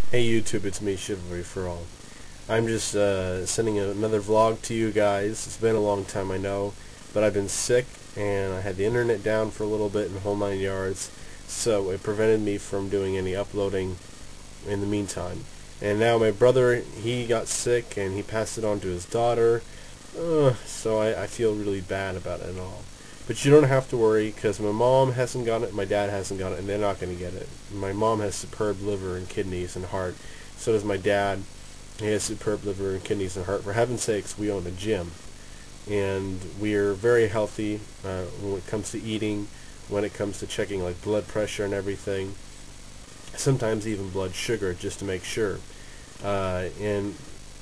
Hey YouTube, it's me, Chivalryfourall. I'm just sending another vlog to you guys. It's been a long time, I know, but I've been sick and I had the internet down for a little bit in the whole 9 yards, so it prevented me from doing any uploading in the meantime. And now my brother, he got sick and he passed it on to his daughter, so I feel really bad about it and all. But you don't have to worry, because my mom hasn't got it, my dad hasn't got it, and they're not going to get it. My mom has superb liver and kidneys and heart. So does my dad. He has superb liver and kidneys and heart. For heaven's sakes, we own a gym. And we are very healthy when it comes to eating, when it comes to checking like blood pressure and everything. Sometimes even blood sugar, just to make sure. And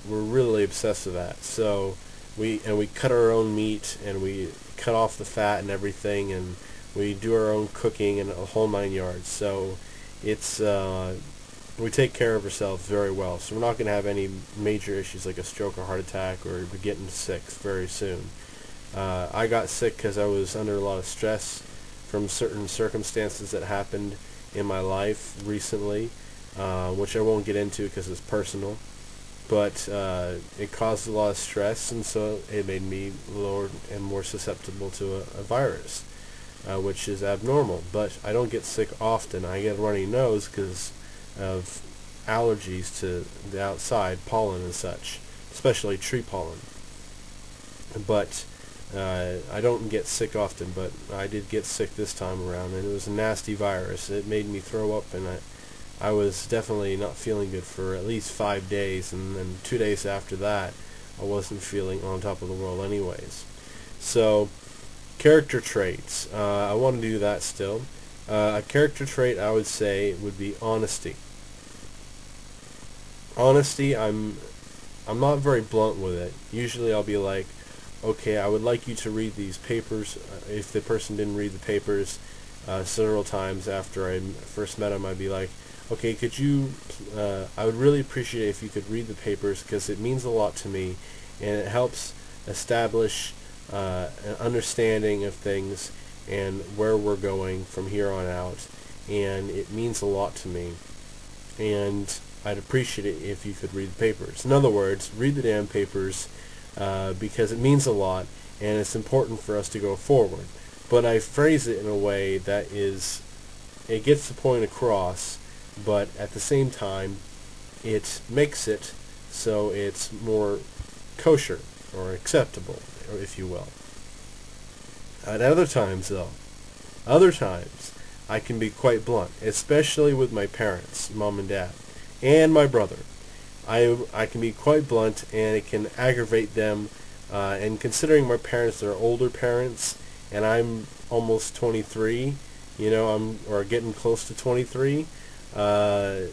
we're really obsessed with that. So we cut our own meat, and we cut off the fat and everything, and we do our own cooking and a whole 9 yards. So it's we take care of ourselves very well. So we're not going to have any major issues like a stroke or heart attack or getting sick very soon. I got sick because I was under a lot of stress from certain circumstances that happened in my life recently, which I won't get into because it's personal. But it caused a lot of stress, and so it made me lower and more susceptible to a virus, which is abnormal. But I don't get sick often. I get a runny nose because of allergies to the outside, pollen and such, especially tree pollen. But I don't get sick often, but I did get sick this time around, and it was a nasty virus. It made me throw up, and I was definitely not feeling good for at least 5 days, and then 2 days after that I wasn't feeling on top of the world anyways. So character traits, I want to do that still. A character trait I would say would be honesty. Honesty, I'm not very blunt with it. Usually I'll be like, okay, I would like you to read these papers. If the person didn't read the papers several times after I first met him, I'd be like, okay, could you, I would really appreciate if you could read the papers, because it means a lot to me, and it helps establish an understanding of things and where we're going from here on out, and it means a lot to me, and I'd appreciate it if you could read the papers. In other words, read the damn papers, because it means a lot, and it's important for us to go forward. But I phrase it in a way that it gets the point across, but at the same time it makes it so it's more kosher or acceptable, or if you will. At other times though, I can be quite blunt, especially with my parents, mom and dad, and my brother. I can be quite blunt, and it can aggravate them, and considering my parents are older parents and I'm almost 23, or getting close to 23, no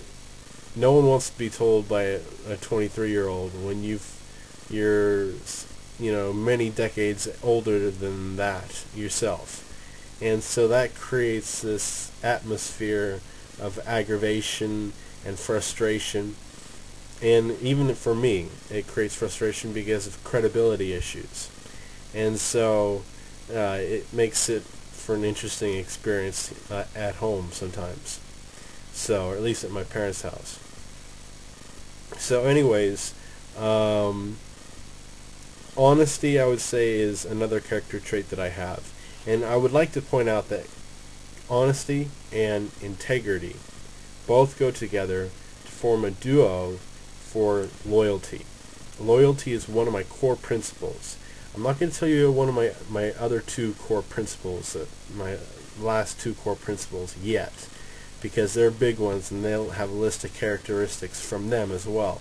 one wants to be told by a 23-year-old when you're many decades older than that yourself. And so that creates this atmosphere of aggravation and frustration. And even for me, it creates frustration because of credibility issues. And so it makes it for an interesting experience at home sometimes. So, or at least at my parents' house. So anyways, honesty, I would say, is another character trait that I have. And I would like to point out that honesty and integrity both go together to form a duo for loyalty. Loyalty is one of my core principles. I'm not going to tell you one of my other two core principles, my last two core principles yet, because they're big ones, and they'll have a list of characteristics from them as well.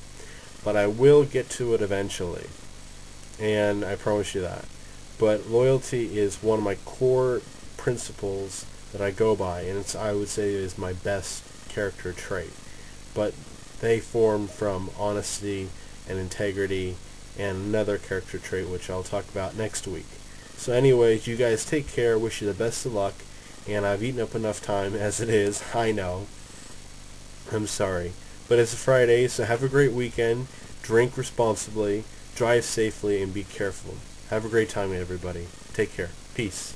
But I will get to it eventually, and I promise you that. But loyalty is one of my core principles that I go by, and I would say is my best character trait. But they form from honesty and integrity and another character trait which I'll talk about next week. So anyways, you guys take care, wish you the best of luck, and I've eaten up enough time as it is, I know. I'm sorry. But it's a Friday, so have a great weekend, drink responsibly, drive safely, and be careful. Have a great time, everybody. Take care. Peace.